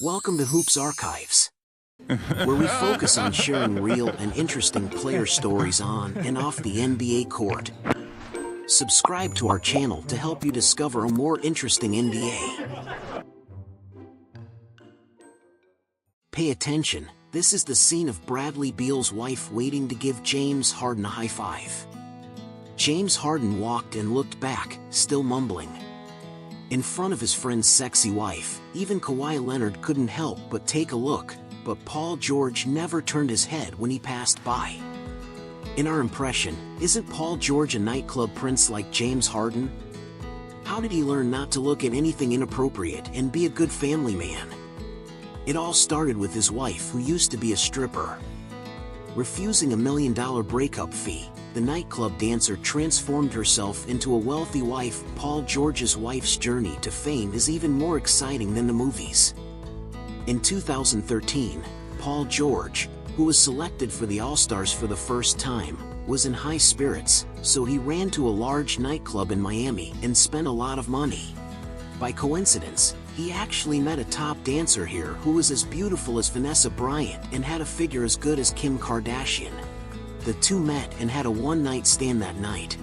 Welcome to Hoops Archives, where we focus on sharing real and interesting player stories on and off the NBA court. Subscribe to our channel to help you discover a more interesting NBA. Pay attention, this is the scene of Bradley Beal's wife waiting to give James Harden a high five. James Harden walked and looked back, still mumbling. In front of his friend's sexy wife, even Kawhi Leonard couldn't help but take a look, but Paul George never turned his head when he passed by. In our impression, isn't Paul George a nightclub prince like James Harden? How did he learn not to look at anything inappropriate and be a good family man? It all started with his wife, who used to be a stripper. Refusing $1 million breakup fee, the nightclub dancer transformed herself into a wealthy wife. Paul George's wife's journey to fame is even more exciting than the movies. In 2013, Paul George, who was selected for the All-Stars for the first time, was in high spirits, so he ran to a large nightclub in Miami and spent a lot of money. By coincidence, he actually met a top dancer here who was as beautiful as Vanessa Bryant and had a figure as good as Kim Kardashian. The two met and had a one-night stand that night.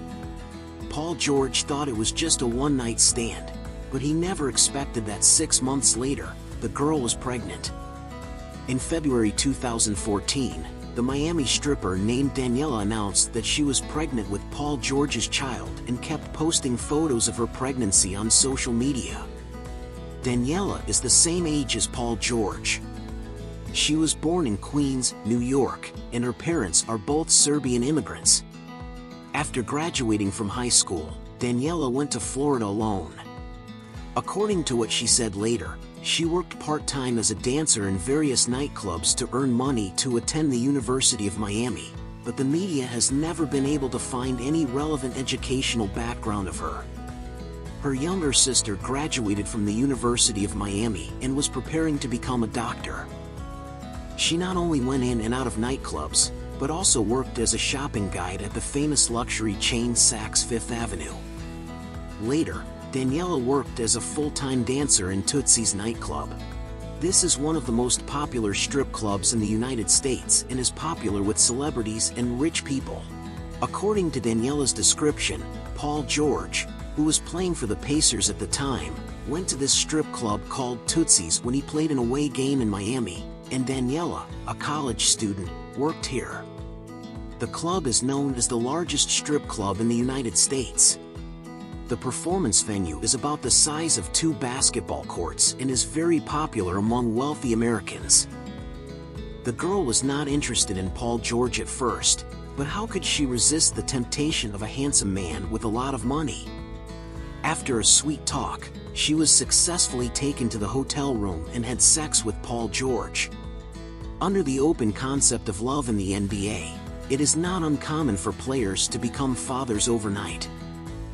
Paul George thought it was just a one-night stand, but he never expected that 6 months later, the girl was pregnant. In February 2014, the Miami stripper named Daniela announced that she was pregnant with Paul George's child and kept posting photos of her pregnancy on social media. Daniela is the same age as Paul George. She was born in Queens, New York, and her parents are both Serbian immigrants. After graduating from high school, Daniela went to Florida alone. According to what she said later, she worked part-time as a dancer in various nightclubs to earn money to attend the University of Miami, but the media has never been able to find any relevant educational background of her. Her younger sister graduated from the University of Miami and was preparing to become a doctor. She not only went in and out of nightclubs, but also worked as a shopping guide at the famous luxury chain Saks Fifth Avenue. Later, Daniela worked as a full-time dancer in Tootsie's nightclub. This is one of the most popular strip clubs in the United States and is popular with celebrities and rich people. According to Daniela's description, Paul George, who was playing for the Pacers at the time, went to this strip club called Tootsie's when he played an away game in Miami, and Daniela, a college student, worked here. The club is known as the largest strip club in the United States. The performance venue is about the size of 2 basketball courts and is very popular among wealthy Americans. The girl was not interested in Paul George at first, but how could she resist the temptation of a handsome man with a lot of money? After a sweet talk, she was successfully taken to the hotel room and had sex with Paul George. Under the open concept of love in the NBA, it is not uncommon for players to become fathers overnight.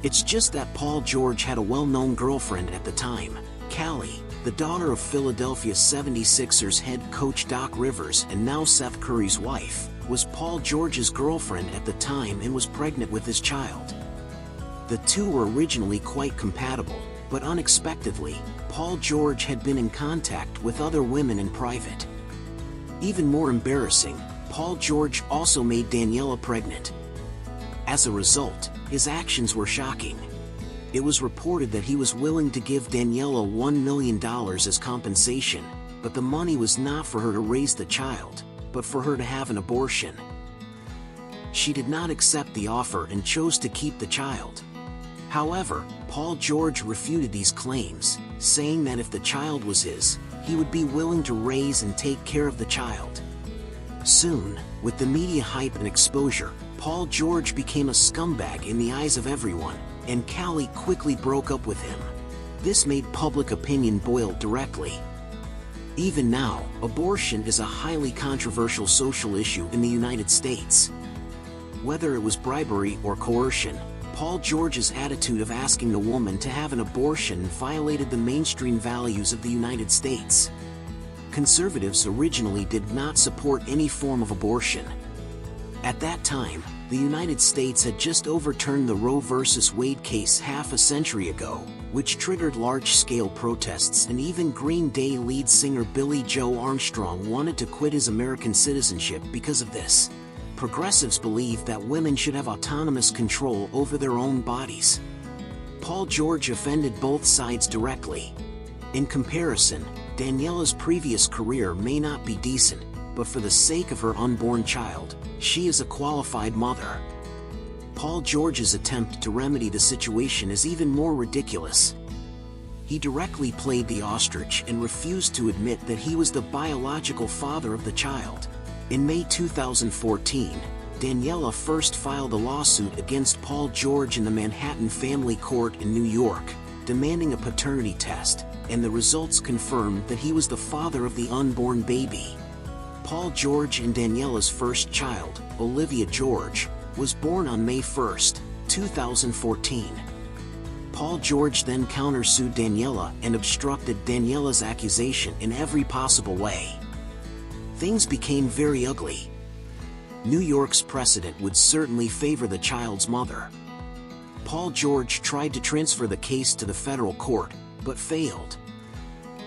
It's just that Paul George had a well-known girlfriend at the time, Callie, the daughter of Philadelphia 76ers head coach Doc Rivers and now Seth Curry's wife, was Paul George's girlfriend at the time and was pregnant with his child. The two were originally quite compatible, but unexpectedly, Paul George had been in contact with other women in private. Even more embarrassing, Paul George also made Daniela pregnant. As a result, his actions were shocking. It was reported that he was willing to give Daniela $1 million as compensation, but the money was not for her to raise the child, but for her to have an abortion. She did not accept the offer and chose to keep the child. However, Paul George refuted these claims, saying that if the child was his, he would be willing to raise and take care of the child. Soon, with the media hype and exposure, Paul George became a scumbag in the eyes of everyone, and Callie quickly broke up with him. This made public opinion boil directly. Even now, abortion is a highly controversial social issue in the United States. Whether it was bribery or coercion, Paul George's attitude of asking the woman to have an abortion violated the mainstream values of the United States. Conservatives originally did not support any form of abortion. At that time, The United States had just overturned the Roe v. Wade case half a century ago, which triggered large-scale protests, and even Green Day lead singer Billy Joe Armstrong wanted to quit his American citizenship because of this. Progressives believe that women should have autonomous control over their own bodies. Paul George offended both sides directly. In comparison, Daniela's previous career may not be decent, but for the sake of her unborn child, she is a qualified mother. Paul George's attempt to remedy the situation is even more ridiculous. He directly played the ostrich and refused to admit that he was the biological father of the child. In May 2014, Daniela first filed a lawsuit against Paul George in the Manhattan Family Court in New York, demanding a paternity test, and the results confirmed that he was the father of the unborn baby. Paul George and Daniela's first child, Olivia George, was born on May 1, 2014. Paul George then countersued Daniela and obstructed Daniela's accusation in every possible way. Things became very ugly. New York's precedent would certainly favor the child's mother. Paul George tried to transfer the case to the federal court, but failed.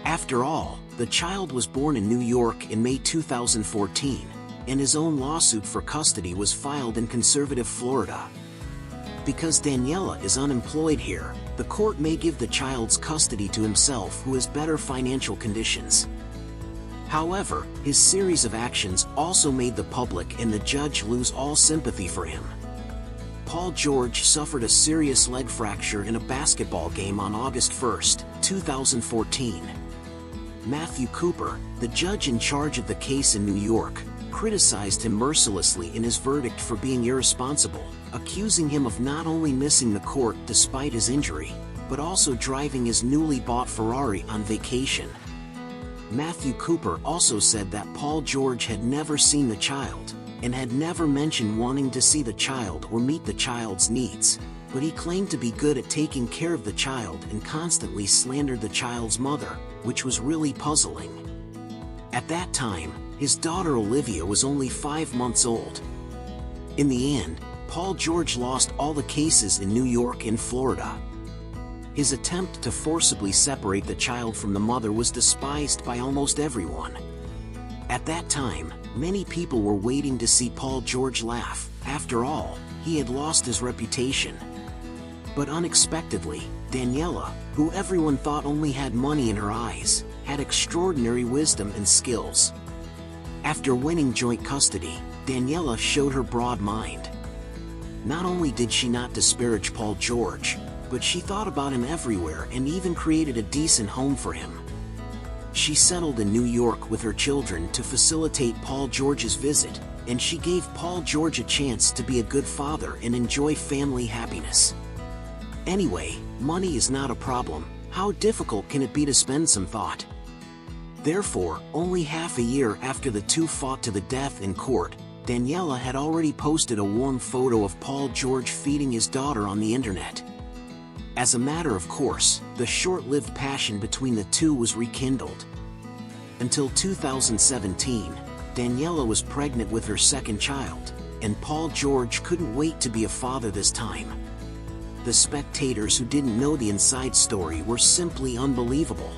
After all, the child was born in New York in May 2014, and his own lawsuit for custody was filed in conservative Florida. Because Daniela is unemployed here, the court may give the child's custody to himself, who has better financial conditions. However, his series of actions also made the public and the judge lose all sympathy for him. Paul George suffered a serious leg fracture in a basketball game on August 1, 2014. Matthew Cooper, the judge in charge of the case in New York, criticized him mercilessly in his verdict for being irresponsible, accusing him of not only missing the court despite his injury, but also driving his newly bought Ferrari on vacation. Matthew Cooper also said that Paul George had never seen the child, and had never mentioned wanting to see the child or meet the child's needs, but he claimed to be good at taking care of the child and constantly slandered the child's mother, which was really puzzling. At that time, his daughter Olivia was only 5 months old. In the end, Paul George lost all the cases in New York and Florida. His attempt to forcibly separate the child from the mother was despised by almost everyone. At that time, many people were waiting to see Paul George laugh. After all, he had lost his reputation. But unexpectedly, Daniela, who everyone thought only had money in her eyes, had extraordinary wisdom and skills. After winning joint custody, Daniela showed her broad mind. Not only did she not disparage Paul George, but she thought about him everywhere and even created a decent home for him. She settled in New York with her children to facilitate Paul George's visit, and she gave Paul George a chance to be a good father and enjoy family happiness. Anyway, money is not a problem. How difficult can it be to spend some thought? Therefore, only half a year after the two fought to the death in court, Daniela had already posted a warm photo of Paul George feeding his daughter on the internet. As a matter of course, the short-lived passion between the two was rekindled. Until 2017, Daniela was pregnant with her second child, and Paul George couldn't wait to be a father this time. The spectators who didn't know the inside story were simply unbelievable.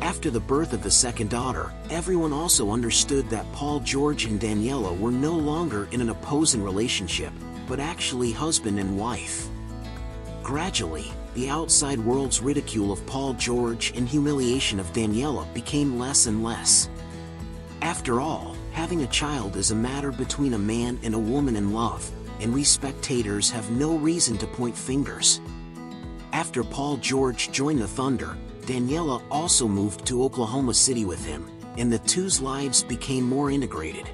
After the birth of the second daughter, everyone also understood that Paul George and Daniela were no longer in an opposing relationship, but actually husband and wife. Gradually, the outside world's ridicule of Paul George and humiliation of Daniela became less and less. After all, having a child is a matter between a man and a woman in love, and we spectators have no reason to point fingers. After Paul George joined the Thunder, Daniela also moved to Oklahoma City with him, and the two's lives became more integrated.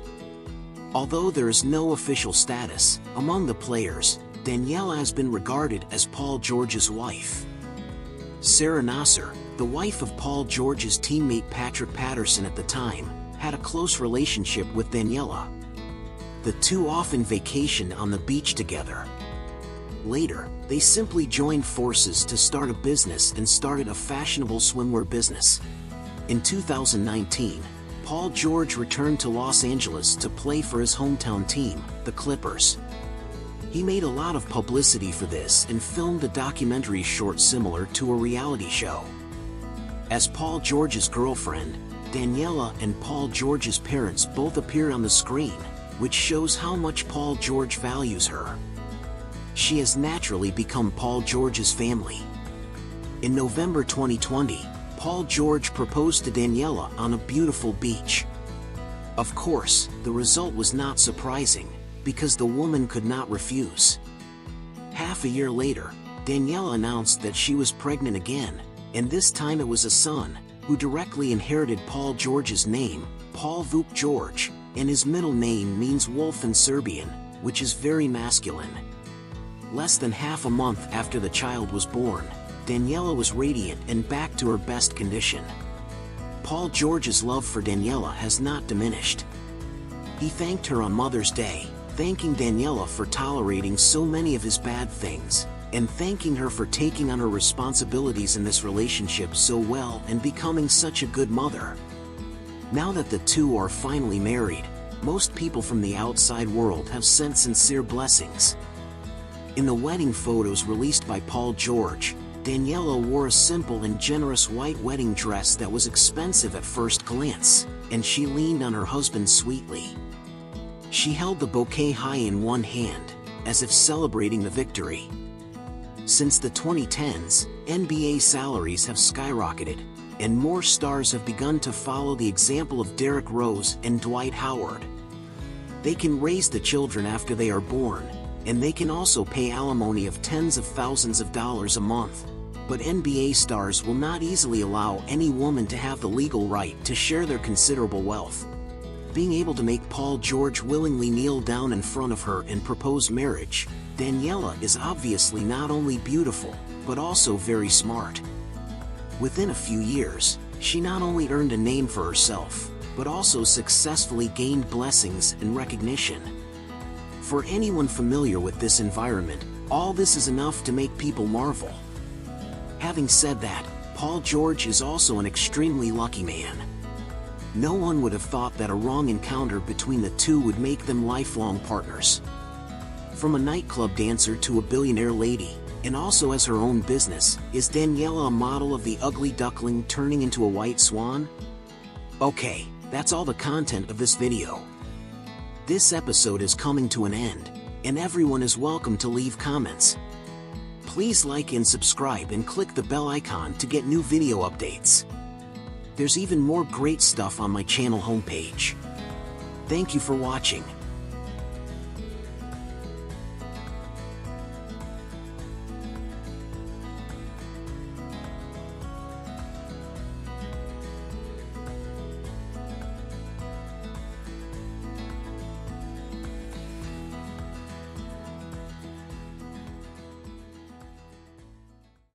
Although there is no official status among the players, Daniela has been regarded as Paul George's wife. Sarah Nasser, the wife of Paul George's teammate Patrick Patterson at the time, had a close relationship with Daniela. The two often vacationed on the beach together. Later, they simply joined forces to start a business and started a fashionable swimwear business. In 2019, Paul George returned to Los Angeles to play for his hometown team, the Clippers. He made a lot of publicity for this and filmed a documentary short similar to a reality show. As Paul George's girlfriend, Daniela and Paul George's parents both appear on the screen, which shows how much Paul George values her. She has naturally become Paul George's family. In November 2020, Paul George proposed to Daniela on a beautiful beach. Of course, the result was not surprising, because the woman could not refuse. Half a year later, Daniela announced that she was pregnant again, and this time it was a son, who directly inherited Paul George's name, Paul Vuk George, and his middle name means wolf in Serbian, which is very masculine. Less than half a month after the child was born, Daniela was radiant and back to her best condition. Paul George's love for Daniela has not diminished. He thanked her on Mother's Day, thanking Daniela for tolerating so many of his bad things, and thanking her for taking on her responsibilities in this relationship so well and becoming such a good mother. Now that the two are finally married, most people from the outside world have sent sincere blessings. In the wedding photos released by Paul George, Daniela wore a simple and generous white wedding dress that was expensive at first glance, and she leaned on her husband sweetly. She held the bouquet high in one hand, as if celebrating the victory. Since the 2010s, NBA salaries have skyrocketed, and more stars have begun to follow the example of Derrick Rose and Dwight Howard. They can raise the children after they are born, and they can also pay alimony of tens of thousands of dollars a month. But NBA stars will not easily allow any woman to have the legal right to share their considerable wealth. Being able to make Paul George willingly kneel down in front of her and propose marriage, Daniela is obviously not only beautiful, but also very smart. Within a few years, she not only earned a name for herself, but also successfully gained blessings and recognition. For anyone familiar with this environment, all this is enough to make people marvel. Having said that, Paul George is also an extremely lucky man. No one would have thought that a wrong encounter between the two would make them lifelong partners. From a nightclub dancer to a billionaire lady, and also as her own business, is Daniela a model of the ugly duckling turning into a white swan? Okay, that's all the content of this video. This episode is coming to an end, and everyone is welcome to leave comments. Please like and subscribe and click the bell icon to get new video updates. There's even more great stuff on my channel homepage. Thank you for watching.